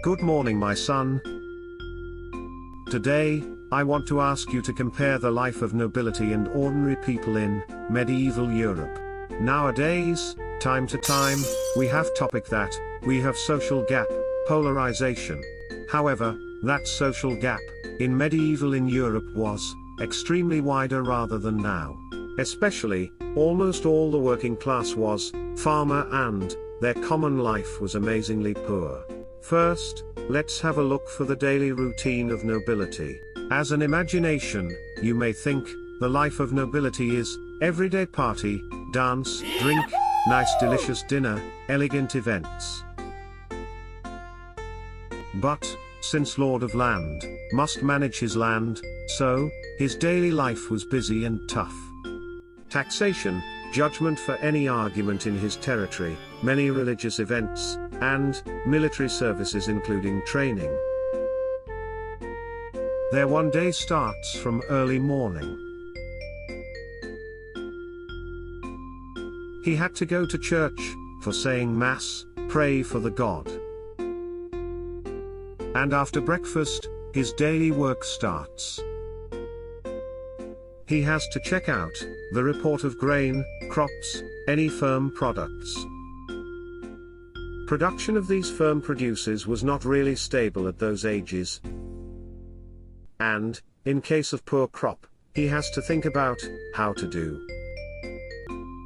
Good morning, my son. Today, I want to ask you to compare the life of nobility and ordinary people in medieval Europe. Nowadays, time to time, we have topic that we have social gap, polarization. However, that social gap in medieval in Europe was extremely wider rather than now. Especially, almost all the working class was farmer and their common life was amazingly poor. First, let's have a look for the daily routine of nobility. As an imagination, you may think the life of nobility is everyday party, dance, drink, nice delicious dinner, elegant events. But, since Lord of Land must manage his land, so his daily life was busy and tough. Taxation, judgment for any argument in his territory, many religious events, and military services including training. Their one day starts from early morning. He had to go to church for saying Mass, pray for the God. And after breakfast, his daily work starts. He has to check out the report of grain, crops, any firm products. Production of these firm produces was not really stable at those ages. And, in case of poor crop, he has to think about how to do.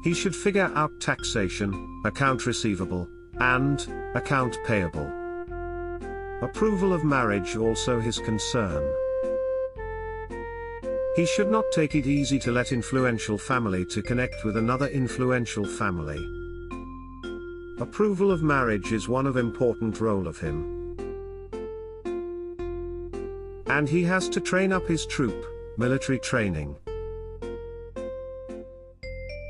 He should figure out taxation, account receivable, and account payable. Approval of marriage also his concern. He should not take it easy to let influential family to connect with another influential family. Approval of marriage is one of important role of him. And he has to train up his troop, military training.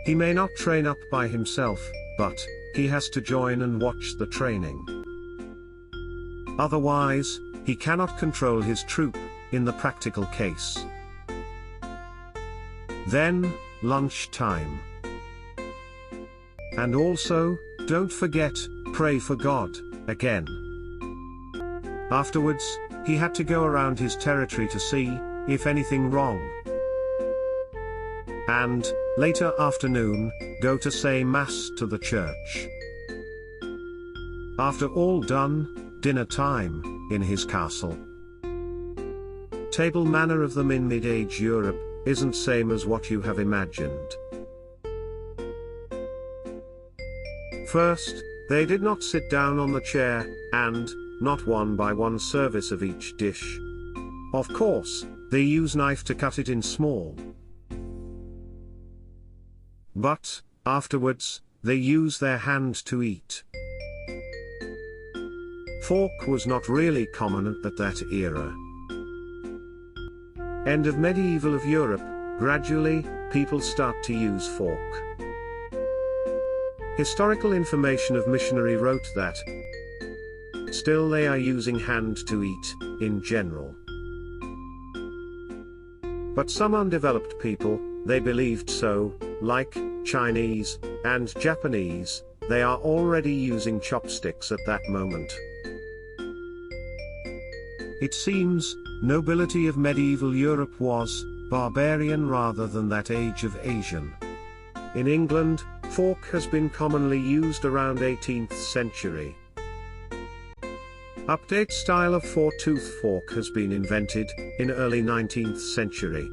He may not train up by himself, but he has to join and watch the training. Otherwise, he cannot control his troop, in the practical case. Then, lunch time. And also, don't forget, pray for God, again. Afterwards, he had to go around his territory to see if anything wrong. And, later afternoon, go to say Mass to the church. After all done, dinner time, in his castle. Table manner of them in mid-age Europe isn't same as what you have imagined. First, they did not sit down on the chair, and, not one by one service of each dish. Of course, they use knife to cut it in small. But, afterwards, they use their hand to eat. Fork was not really common at that era. End of medieval of Europe, gradually, people start to use fork. Historical information of missionary wrote that still they are using hand to eat, in general. But some undeveloped people, they believed so, like Chinese and Japanese, they are already using chopsticks at that moment. It seems, nobility of medieval Europe was barbarian rather than that age of Asian. In England, fork has been commonly used around 18th century. Update style of four-tooth fork has been invented in early 19th century.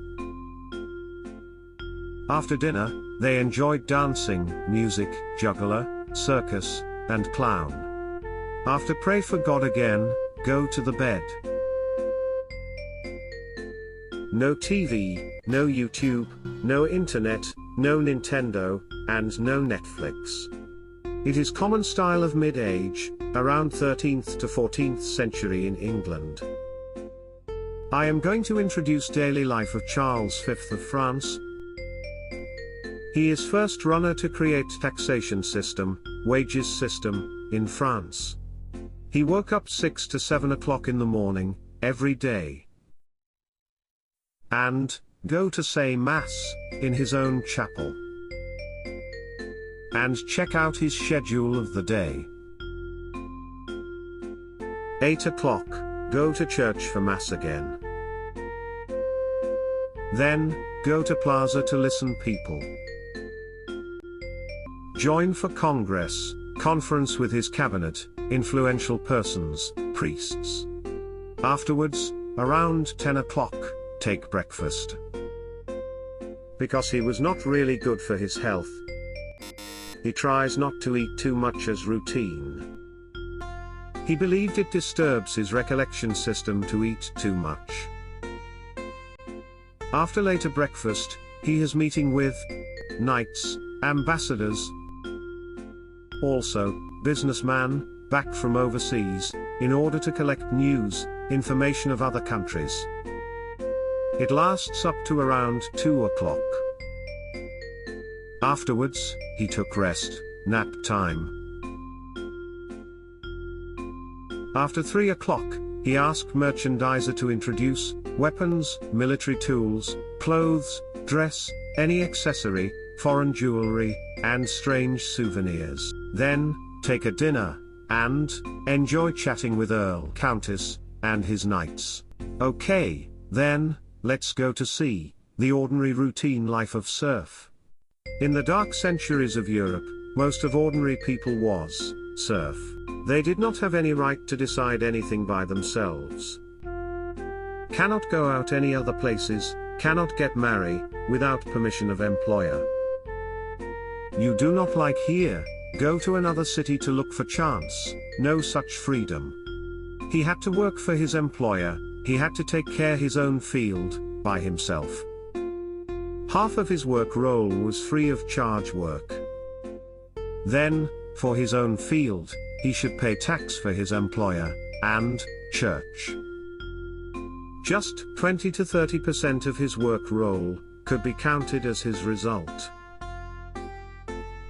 After dinner, they enjoyed dancing, music, juggler, circus, and clown. After pray for God again, go to the bed. No TV, no YouTube, no internet, no Nintendo, and no Netflix. It is common style of mid-age, around 13th to 14th century in England. I am going to introduce daily life of Charles V of France. He is first runner to create taxation system, wages system, in France. He woke up 6 to 7 o'clock in the morning, every day. And, go to say Mass, in his own chapel. And check out his schedule of the day. 8 o'clock, go to church for mass again. Then, go to plaza to listen people. Join for congress, conference with his cabinet, influential persons, priests. Afterwards, around 10 o'clock, take breakfast. Because he was not really good for his health, he tries not to eat too much as routine. He believed it disturbs his recollection system to eat too much. After later breakfast, he has meeting with knights, ambassadors, also businessman, back from overseas, in order to collect news, information of other countries. It lasts up to around 2 o'clock. Afterwards, he took rest, nap time. After 3 o'clock, he asked merchandiser to introduce weapons, military tools, clothes, dress, any accessory, foreign jewelry, and strange souvenirs. Then, take a dinner, and enjoy chatting with Earl, Countess, and his knights. Okay, then, let's go to see the ordinary routine life of serf. In the dark centuries of Europe, most of ordinary people was serf. They did not have any right to decide anything by themselves. Cannot go out any other places, cannot get married, without permission of employer. You do not like here, go to another city to look for chance, no such freedom. He had to work for his employer, he had to take care his own field, by himself. Half of his work role was free of charge work. Then, for his own field, he should pay tax for his employer, and church. Just 20 to 30% of his work role could be counted as his result.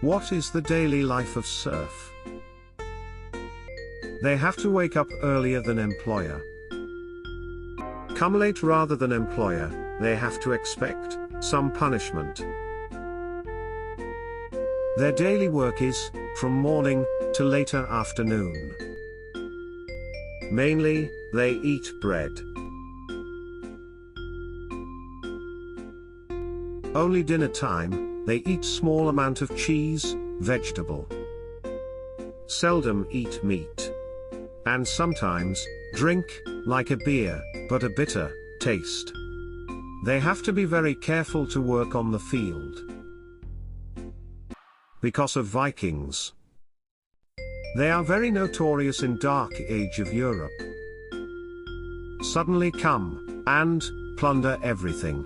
What is the daily life of serf? They have to wake up earlier than employer. Come late rather than employer, they have to expect some punishment. Their daily work is, from morning to later afternoon. Mainly, they eat bread. Only dinner time, they eat small amount of cheese, vegetable. Seldom eat meat. And sometimes, drink, like a beer, but a bitter taste. They have to be very careful to work on the field. Because of Vikings. They are very notorious in dark age of Europe. Suddenly come, and plunder everything.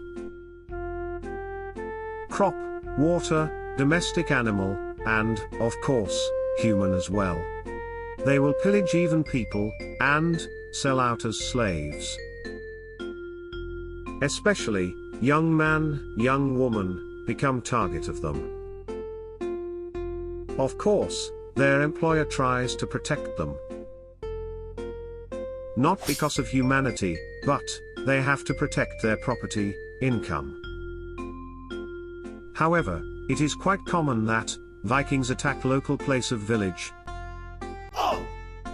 Crop, water, domestic animal, and, of course, human as well. They will pillage even people, and sell out as slaves. Especially, young man, young woman, become target of them. Of course, their employer tries to protect them. Not because of humanity, but they have to protect their property, income. However, it is quite common that Vikings attack local place of village.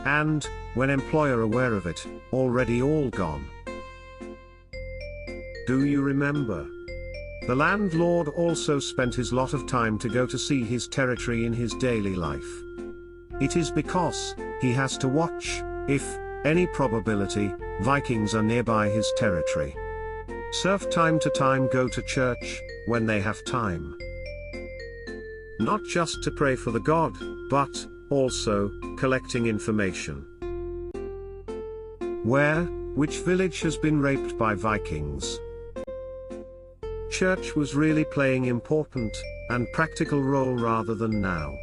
And, when employer aware of it, already all gone. Do you remember? The landlord also spent his lot of time to go to see his territory in his daily life. It is because he has to watch, if any probability, Vikings are nearby his territory. Serf time to time go to church, when they have time. Not just to pray for the God, but also collecting information. Where, which village has been raped by Vikings? Church was really playing important and practical role rather than now.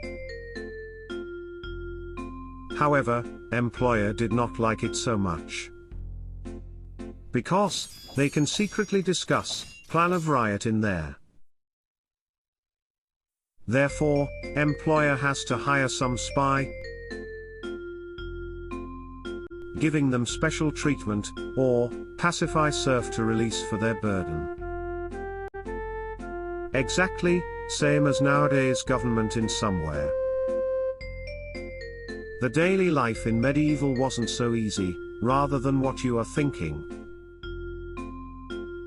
However, employer did not like it so much. Because they can secretly discuss plan of riot in there. Therefore, employer has to hire some spy, giving them special treatment, or pacify serf to release for their burden. Exactly, same as nowadays government in somewhere. The daily life in medieval wasn't so easy, rather than what you are thinking.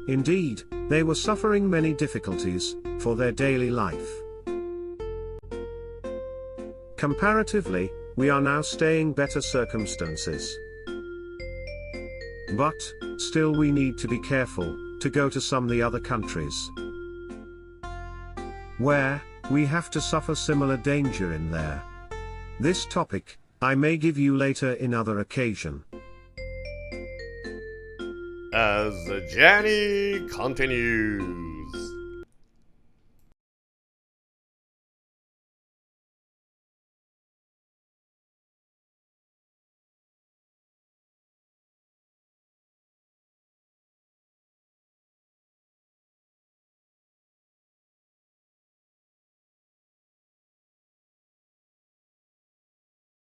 Indeed, they were suffering many difficulties for their daily life. Comparatively, we are now staying better circumstances. But, still we need to be careful, to go to some the other countries where we have to suffer similar danger in there. This topic, I may give you later in other occasion. As the journey continues.